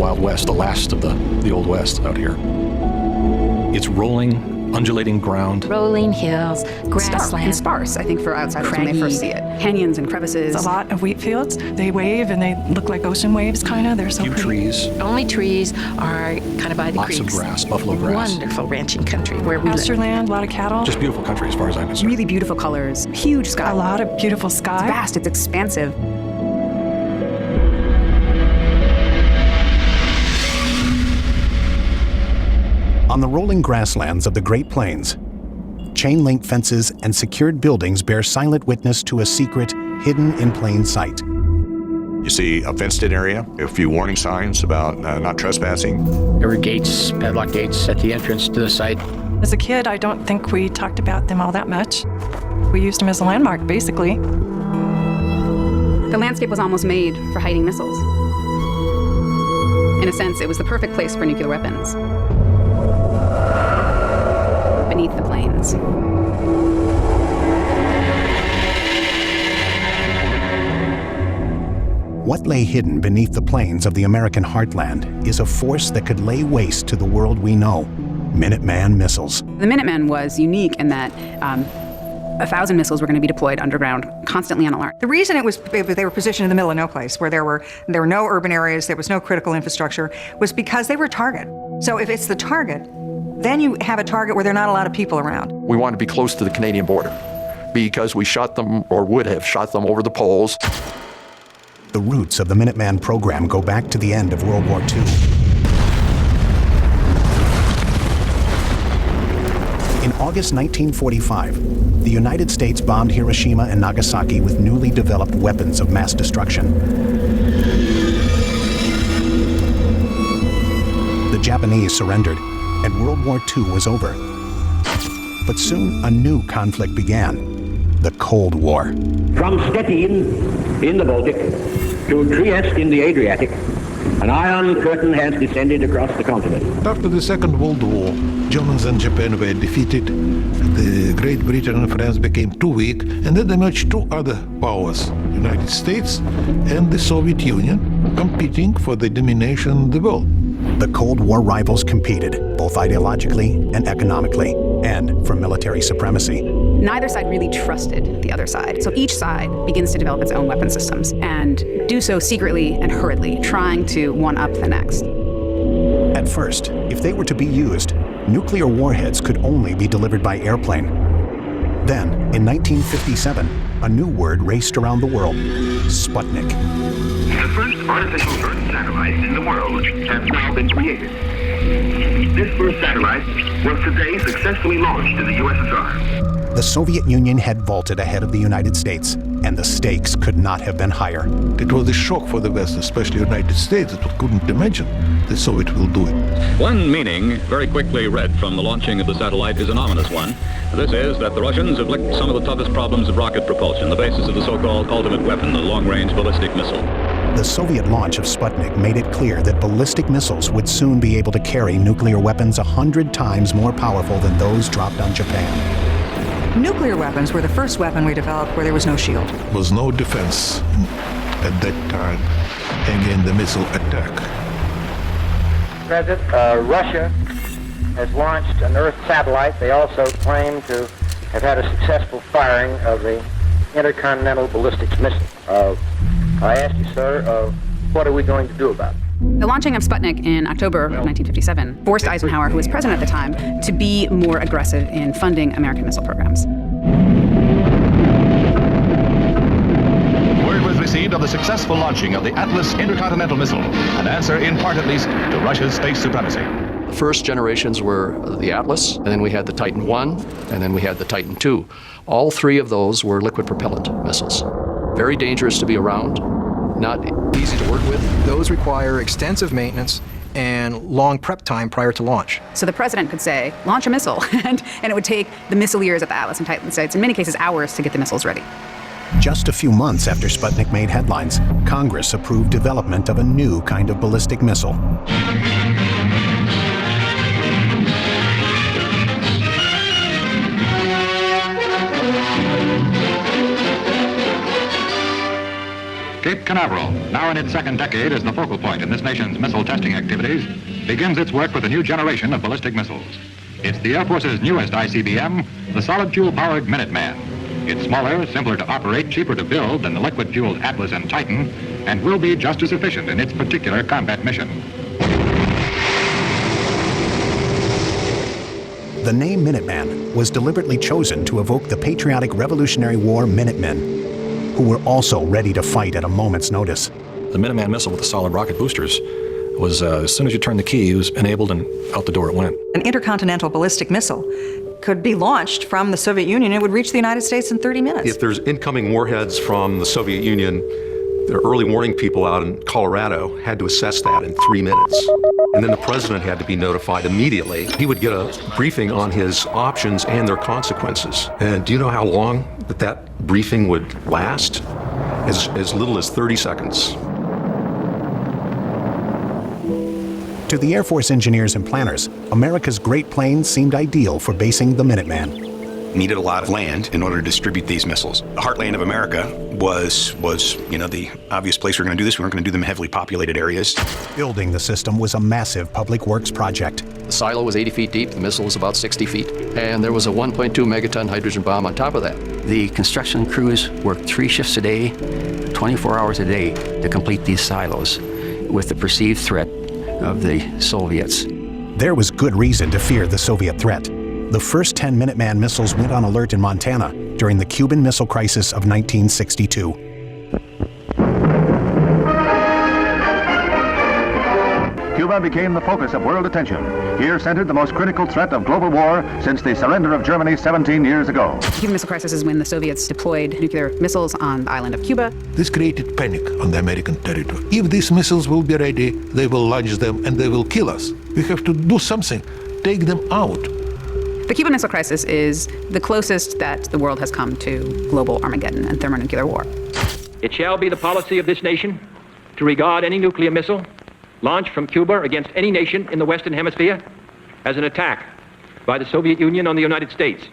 Wild West, the last of the Old West out here. It's rolling, undulating ground. Rolling hills, grassland. Stark and sparse, I think, for outsiders when they first see it. Canyons and crevices. A lot of wheat fields. They wave and they look like ocean waves, kind of. They're so Few pretty. trees. Only trees are kind of by the Lots creeks. of grass, buffalo grass. Wonderful ranching country where we Pasture live. land, a lot of cattle. Just beautiful country as far as I'm concerned. Really beautiful colors, huge sky. A lot of beautiful sky. It's vast, it's expansive. On the rolling grasslands of the Great Plains, chain-link fences and secured buildings bear silent witness to a secret hidden in plain sight. You see a fenced-in area, a few warning signs about not trespassing. There were gates, padlock gates at the entrance to the site. As a kid, I don't think we talked about them all that much. We used them as a landmark, basically. The landscape was almost made for hiding missiles. In a sense, it was the perfect place for nuclear weapons. Beneath the plains. What lay hidden beneath the plains of the American heartland is a force that could lay waste to the world we know: Minuteman missiles. The Minuteman was unique in that 1,000 missiles were going to be deployed underground, constantly on alert. The reason they were positioned in the middle of no place, where there were no urban areas, there was no critical infrastructure, was because they were a target. So if it's the target, then you have a target where there are not a lot of people around. We wanted to be close to the Canadian border because we shot them, or would have shot them, over the poles. The roots of the Minuteman program go back to the end of World War II. In August 1945, the United States bombed Hiroshima and Nagasaki with newly developed weapons of mass destruction. The Japanese surrendered, and World War II was over. But soon a new conflict began: the Cold War. From Stettin in the Baltic to Trieste in the Adriatic, an iron curtain has descended across the continent. After the Second World War, Germans and Japan were defeated. The Great Britain and France became too weak, and then emerged two other powers, United States and the Soviet Union, competing for the domination of the world. The Cold War rivals competed, both ideologically and economically, and for military supremacy. Neither side really trusted the other side. So each side begins to develop its own weapon systems and do so secretly and hurriedly, trying to one-up the next. At first, if they were to be used, nuclear warheads could only be delivered by airplane. Then, in 1957, a new word raced around the world: Sputnik. The first artificial Earth satellites in the world have now been created. This first satellite was today successfully launched in the USSR. The Soviet Union had vaulted ahead of the United States, and the stakes could not have been higher. It was a shock for the West, especially the United States, that couldn't imagine the Soviet will do it. One meaning, very quickly read from the launching of the satellite, is an ominous one. This is that the Russians have licked some of the toughest problems of rocket propulsion, the basis of the so-called ultimate weapon, the long-range ballistic missile. The Soviet launch of Sputnik made it clear that ballistic missiles would soon be able to carry nuclear weapons 100 times more powerful than those dropped on Japan. Nuclear weapons were the first weapon we developed where there was no shield. There was no defense at that time against the missile attack. President, Russia has launched an Earth satellite. They also claim to have had a successful firing of the intercontinental ballistic missile. I ask you, sir, what are we going to do about it? The launching of Sputnik in October of 1957 forced Eisenhower, who was president at the time, to be more aggressive in funding American missile programs. Word was received of the successful launching of the Atlas intercontinental missile, an answer in part at least to Russia's space supremacy. The first generations were the Atlas, and then we had the Titan I, and then we had the Titan II. All three of those were liquid propellant missiles. Very dangerous to be around, not easy to work with. Those require extensive maintenance and long prep time prior to launch. So the president could say, launch a missile, and it would take the missileers at the Atlas and Titan sites, in many cases hours, to get the missiles ready. Just a few months after Sputnik made headlines, Congress approved development of a new kind of ballistic missile. Cape Canaveral, now in its second decade as the focal point in this nation's missile testing activities, begins its work with a new generation of ballistic missiles. It's the Air Force's newest ICBM, the solid fuel-powered Minuteman. It's smaller, simpler to operate, cheaper to build than the liquid-fueled Atlas and Titan, and will be just as efficient in its particular combat mission. The name Minuteman was deliberately chosen to evoke the patriotic Revolutionary War Minutemen, who were also ready to fight at a moment's notice. The Minuteman missile with the solid rocket boosters was, as soon as you turned the key, it was enabled and out the door it went. An intercontinental ballistic missile could be launched from the Soviet Union. It would reach the United States in 30 minutes. If there's incoming warheads from the Soviet Union, the early warning people out in Colorado had to assess that in 3 minutes. And then the president had to be notified immediately. He would get a briefing on his options and their consequences. And do you know how long that briefing would last? As little as 30 seconds. To the Air Force engineers and planners, America's Great Plains seemed ideal for basing the Minuteman. Needed a lot of land in order to distribute these missiles. The heartland of America was the obvious place we were going to do this. We weren't going to do them in heavily populated areas. Building the system was a massive public works project. The silo was 80 feet deep, the missile was about 60 feet, and there was a 1.2 megaton hydrogen bomb on top of that. The construction crews worked 3 shifts a day, 24 hours a day to complete these silos with the perceived threat of the Soviets. There was good reason to fear the Soviet threat. The first 10 Minuteman missiles went on alert in Montana during the Cuban Missile Crisis of 1962. Cuba became the focus of world attention. Here centered the most critical threat of global war since the surrender of Germany 17 years ago. The Cuban Missile Crisis is when the Soviets deployed nuclear missiles on the island of Cuba. This created panic on the American territory. If these missiles will be ready, they will launch them and they will kill us. We have to do something, take them out. The Cuban Missile Crisis is the closest that the world has come to global Armageddon and thermonuclear war. It shall be the policy of this nation to regard any nuclear missile launched from Cuba against any nation in the Western Hemisphere as an attack by the Soviet Union on the United States,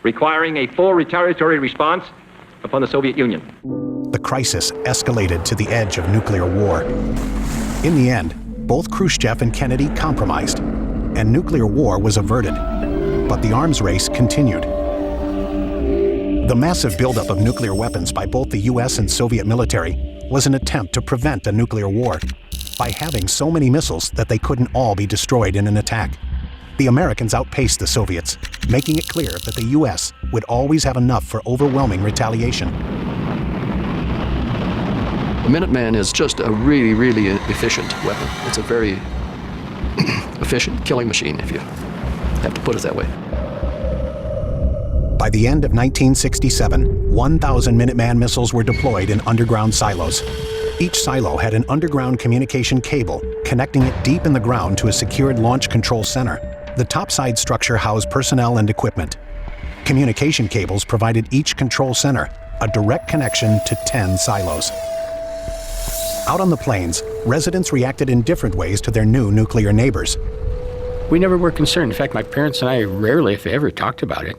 requiring a full retaliatory response upon the Soviet Union. The crisis escalated to the edge of nuclear war. In the end, both Khrushchev and Kennedy compromised, and nuclear war was averted. But the arms race continued. The massive buildup of nuclear weapons by both the US and Soviet military was an attempt to prevent a nuclear war by having so many missiles that they couldn't all be destroyed in an attack. The Americans outpaced the Soviets, making it clear that the US would always have enough for overwhelming retaliation. The Minuteman is just a really, really efficient weapon. It's a very efficient killing machine, if you have to put it that way. By the end of 1967, 1,000 Minuteman missiles were deployed in underground silos. Each silo had an underground communication cable connecting it deep in the ground to a secured launch control center. The topside structure housed personnel and equipment. Communication cables provided each control center a direct connection to 10 silos. Out on the plains, residents reacted in different ways to their new nuclear neighbors. We never were concerned. In fact, my parents and I rarely, if ever, talked about it.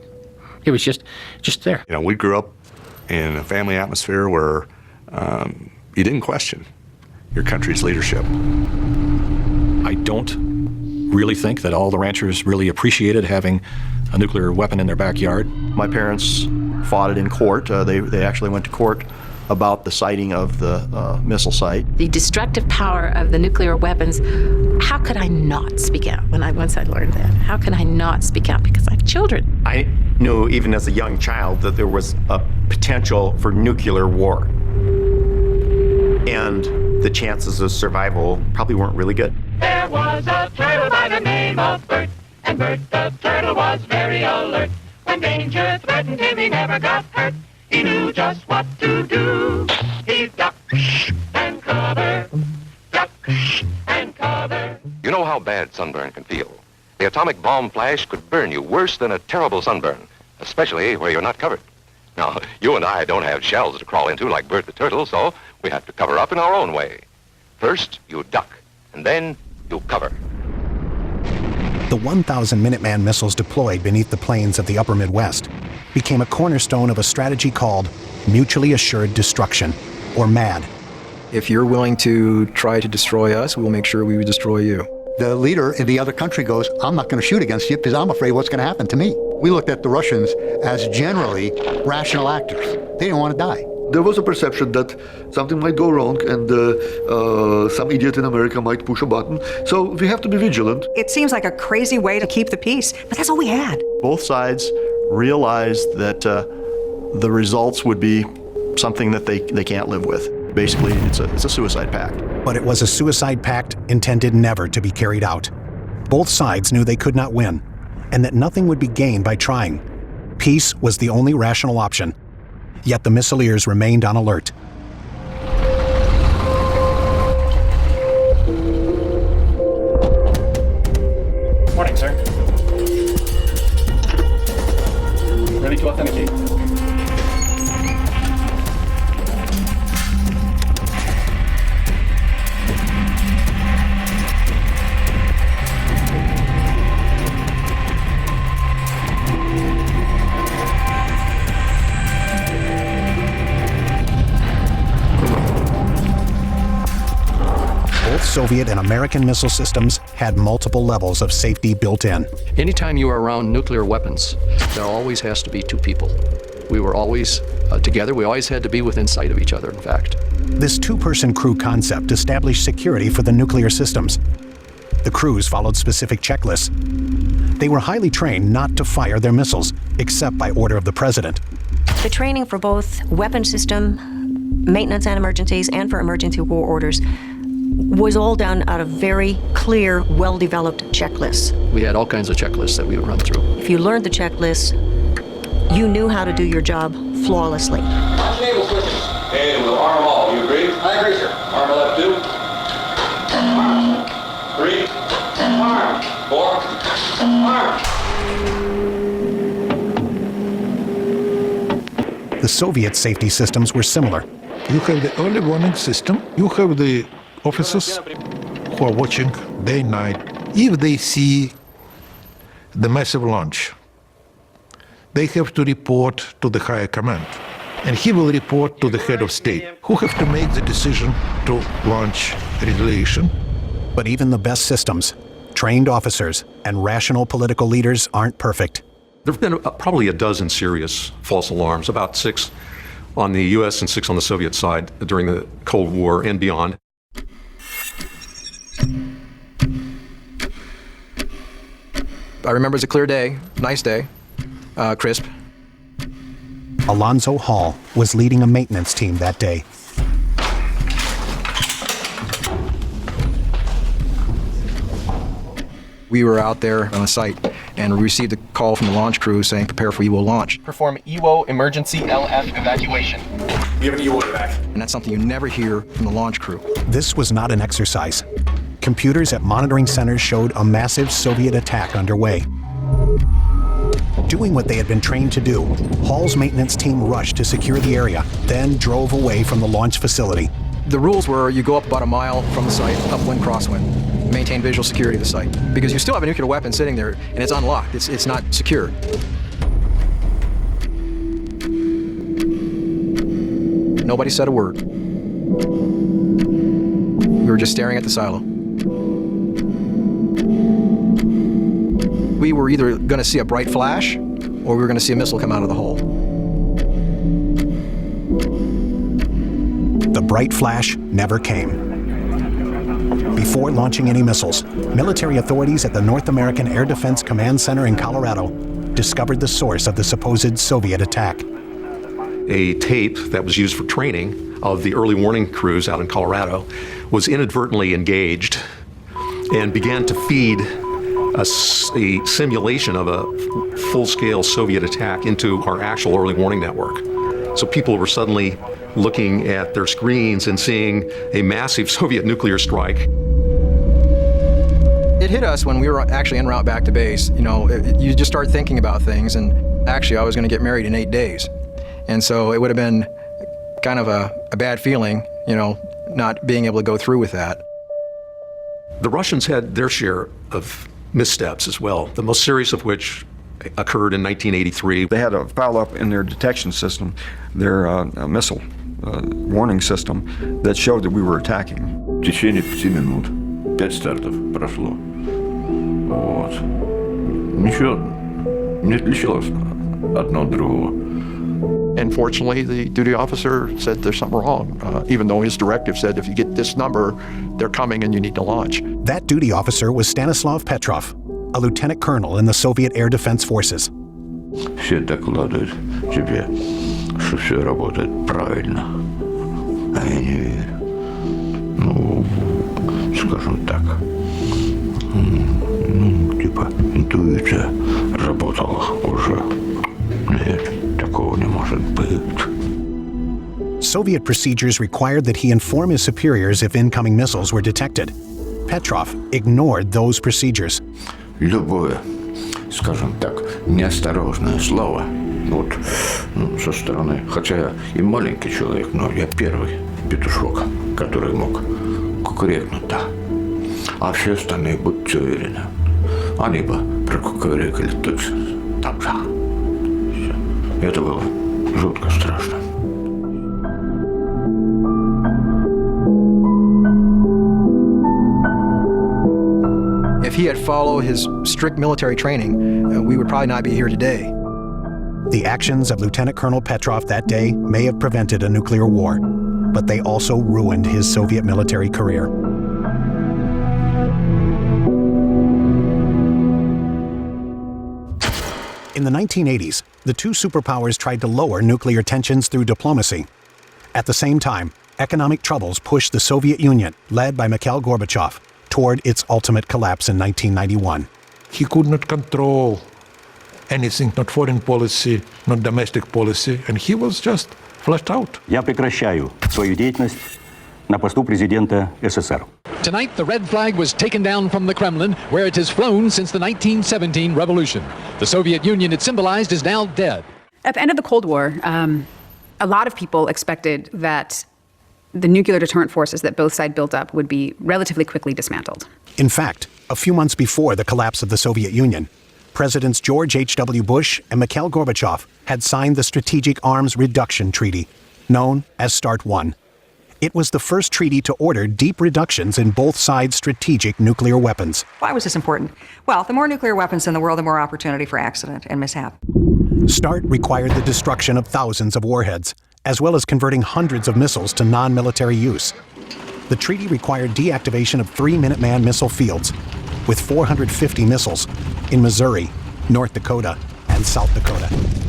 It was just there. You know, we grew up in a family atmosphere where you didn't question your country's leadership. I don't really think that all the ranchers really appreciated having a nuclear weapon in their backyard. My parents fought it in court. They actually went to court about the siting of the missile site. The destructive power of the nuclear weapons, how could I not speak out once I learned that? How can I not speak out because I have children? I knew even as a young child that there was a potential for nuclear war. And the chances of survival probably weren't really good. There was a turtle by the name of Bert, and Bert the turtle was very alert. When danger threatened him, he never got hurt. He knew just what to do. He'd duck and cover, duck and cover. You know how bad sunburn can feel. The atomic bomb flash could burn you worse than a terrible sunburn, especially where you're not covered. Now, you and I don't have shells to crawl into like Bert the turtle, so we have to cover up in our own way. First, you duck, and then you cover. The 1,000 Minuteman missiles deployed beneath the plains of the upper Midwest became a cornerstone of a strategy called Mutually Assured Destruction, or MAD. If you're willing to try to destroy us, we'll make sure we destroy you. The leader in the other country goes, I'm not going to shoot against you because I'm afraid what's going to happen to me. We looked at the Russians as generally rational actors. They didn't want to die. There was a perception that something might go wrong and some idiot in America might push a button. So we have to be vigilant. It seems like a crazy way to keep the peace, but that's all we had. Both sides realized that the results would be something that they can't live with. Basically, it's a suicide pact. But it was a suicide pact intended never to be carried out. Both sides knew they could not win, and that nothing would be gained by trying. Peace was the only rational option. Yet the missileers remained on alert. Morning, sir. Ready to authenticate. Both Soviet and American missile systems had multiple levels of safety built in. Anytime you are around nuclear weapons, there always has to be two people. We were always together. We always had to be within sight of each other, in fact. This two-person crew concept established security for the nuclear systems. The crews followed specific checklists. They were highly trained not to fire their missiles, except by order of the president. The training for both weapon system, maintenance and emergencies, and for emergency war orders was all done out of very clear, well-developed checklists. We had all kinds of checklists that we would run through. If you learned the checklists, you knew how to do your job flawlessly. Launch naval switches. And we'll arm them all. You agree? I agree, sir. Arm left 2. Arm. 3. Arm. 4. Arm. The Soviet safety systems were similar. You have the early warning system. You have the officers who are watching day and night. If they see the massive launch, they have to report to the higher command. And he will report to the head of state, who have to make the decision to launch retaliation. But even the best systems, trained officers, and rational political leaders aren't perfect. There have been probably a dozen serious false alarms, about 6 on the U.S. and 6 on the Soviet side during the Cold War and beyond. I remember it was a clear day, nice day, crisp. Alonzo Hall was leading a maintenance team that day. We were out there on the site and we received a call from the launch crew saying, prepare for EWO launch. Perform EWO emergency LF evacuation. You have an EWO back. And that's something you never hear from the launch crew. This was not an exercise. Computers at monitoring centers showed a massive Soviet attack underway. Doing what they had been trained to do, Hall's maintenance team rushed to secure the area, then drove away from the launch facility. The rules were you go up about a mile from the site, upwind, crosswind, maintain visual security of the site. Because you still have a nuclear weapon sitting there and it's unlocked, it's not secure. Nobody said a word. We were just staring at the silo. We were either going to see a bright flash or we were going to see a missile come out of the hole. The bright flash never came. Before launching any missiles, military authorities at the North American Air Defense Command Center in Colorado discovered the source of the supposed Soviet attack. A tape that was used for training of the early warning crews out in Colorado was inadvertently engaged and began to feed a simulation of a full-scale Soviet attack into our actual early warning network. So people were suddenly looking at their screens and seeing a massive Soviet nuclear strike. It hit us when we were actually en route back to base. You know, you just start thinking about things, and actually I was going to get married in 8 days. And so it would have been kind of a bad feeling, you know, not being able to go through with that. The Russians had their share of missteps as well, the most serious of which occurred in 1983. They had a foul up in their detection system, their missile warning system that showed that we were attacking. В течение 5 минут 5 стартов прошло. Вот. Ничего не отличалось одно от другого. And fortunately, the duty officer said there's something wrong, even though his directive said if you get this number, they're coming and you need to launch. That duty officer was Stanislav Petrov, a lieutenant colonel in the Soviet Air Defense Forces. Все докладывают тебе, что все работает правильно. А я не верю. Ну, скажем так. Ну, типа, интуиция работала уже. Нет, такого не может быть. Soviet procedures required that he inform his superiors if incoming missiles were detected. Petrov ignored those procedures. Любое, скажем так, неосторожное слово, вот, со стороны, хотя я и маленький человек, но я первый петушок, который мог кукурекнуть, да. А все остальные, будьте уверены, они бы прокукурекали точно так же. Все. Это было жутко страшно. If he had followed his strict military training, we would probably not be here today. The actions of Lieutenant Colonel Petrov that day may have prevented a nuclear war, but they also ruined his Soviet military career. In the 1980s, the two superpowers tried to lower nuclear tensions through diplomacy. At the same time, economic troubles pushed the Soviet Union, led by Mikhail Gorbachev, toward its ultimate collapse in 1991. He could not control anything, not foreign policy, not domestic policy, and he was just flushed out. Я прекращаю свою деятельность на посту президента СССР. Tonight, the red flag was taken down from the Kremlin, where it has flown since the 1917 revolution. The Soviet Union it symbolized is now dead. At the end of the Cold War, a lot of people expected that the nuclear deterrent forces that both sides built up would be relatively quickly dismantled. In fact, a few months before the collapse of the Soviet Union, Presidents George H.W. Bush and Mikhail Gorbachev had signed the Strategic Arms Reduction Treaty, known as START 1. It was the first treaty to order deep reductions in both sides' strategic nuclear weapons. Why was this important? Well, the more nuclear weapons in the world, the more opportunity for accident and mishap. START required the destruction of thousands of warheads, as well as converting hundreds of missiles to non-military use. The treaty required deactivation of 3 Minuteman missile fields, with 450 missiles in Missouri, North Dakota, and South Dakota.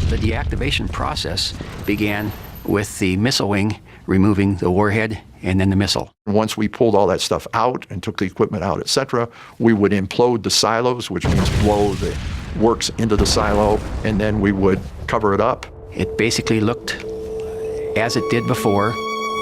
The deactivation process began with the missile wing removing the warhead and then the missile. Once we pulled all that stuff out and took the equipment out, etc., we would implode the silos, which means blow the works into the silo, and then we would cover it up. It basically looked as it did before,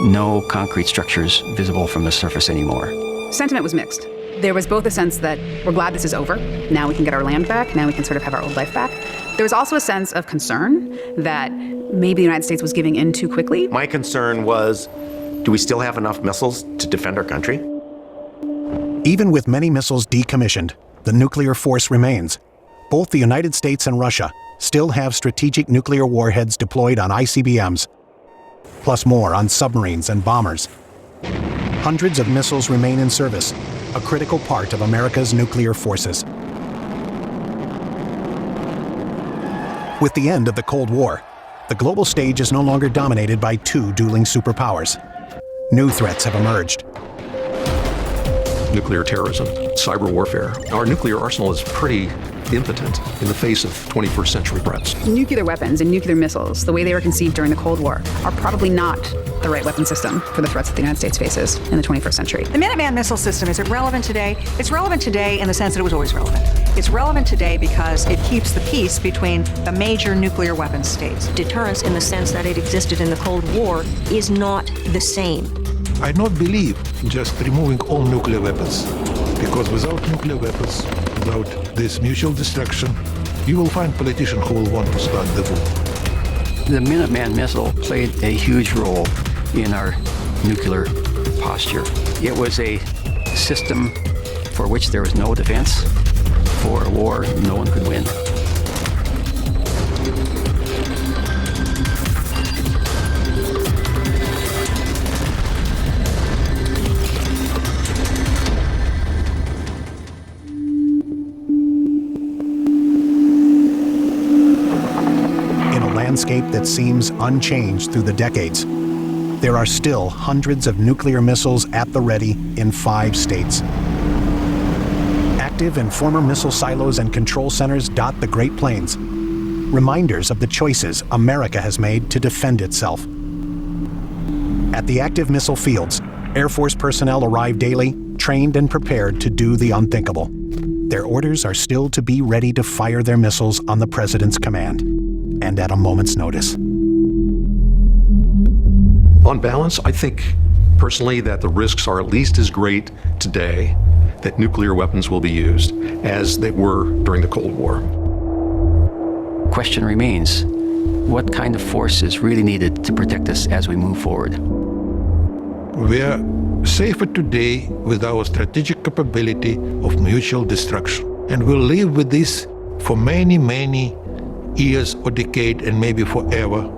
no concrete structures visible from the surface anymore. Sentiment was mixed. There was both a sense that we're glad this is over, now we can get our land back, now we can sort of have our old life back. There was also a sense of concern that maybe the United States was giving in too quickly. My concern was, do we still have enough missiles to defend our country? Even with many missiles decommissioned, the nuclear force remains. Both the United States and Russia still have strategic nuclear warheads deployed on ICBMs, plus more on submarines and bombers. Hundreds of missiles remain in service, a critical part of America's nuclear forces. With the end of the Cold War, the global stage is no longer dominated by two dueling superpowers. New threats have emerged. Nuclear terrorism, cyber warfare. Our nuclear arsenal is pretty impotent in the face of 21st century threats. Nuclear weapons and nuclear missiles, the way they were conceived during the Cold War, are probably not the right weapon system for the threats that the United States faces in the 21st century. The Minuteman missile system, is it relevant today? It's relevant today in the sense that it was always relevant. It's relevant today because it keeps the peace between the major nuclear weapons states. Deterrence in the sense that it existed in the Cold War is not the same. I don't believe just removing all nuclear weapons, because without nuclear weapons, without this mutual destruction, you will find politicians who will want to start the war. The Minuteman missile played a huge role in our nuclear posture. It was a system for which there was no defense, for a war no one could win. landscape that seems unchanged through the decades. There are still hundreds of nuclear missiles at the ready in 5 states. Active and former missile silos and control centers dot the Great Plains, reminders of the choices America has made to defend itself. At the active missile fields, Air Force personnel arrive daily, trained and prepared to do the unthinkable. Their orders are still to be ready to fire their missiles on the President's command, and at a moment's notice. On balance, I think personally that the risks are at least as great today that nuclear weapons will be used as they were during the Cold War. Question remains, what kind of force is really needed to protect us as we move forward? We are safer today with our strategic capability of mutual destruction. And we'll live with this for many, many years or decades and maybe forever